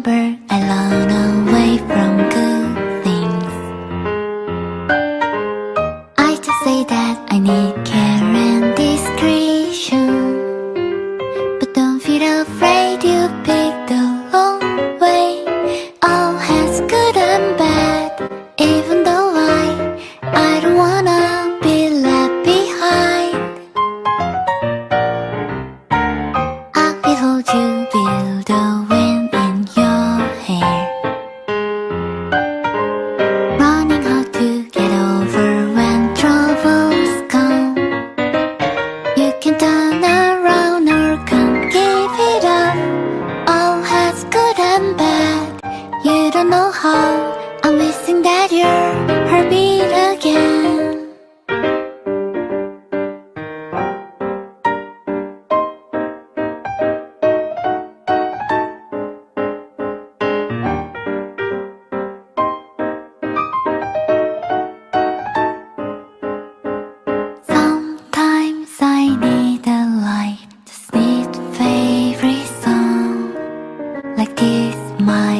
remember I run away from good things. I just say that I need care and discretion, but don't feel afraid you picked the wrong way. All has good and bad, even though I don't wanna be left behind. I will hold you, feel the wind in your hair, running hard to get over when troubles come. You can turn around or can't give it up. All has good and bad, you don't know how. I'm wishing that your heart beat again. Sometimes I need a light, just need a favorite song. Like this, my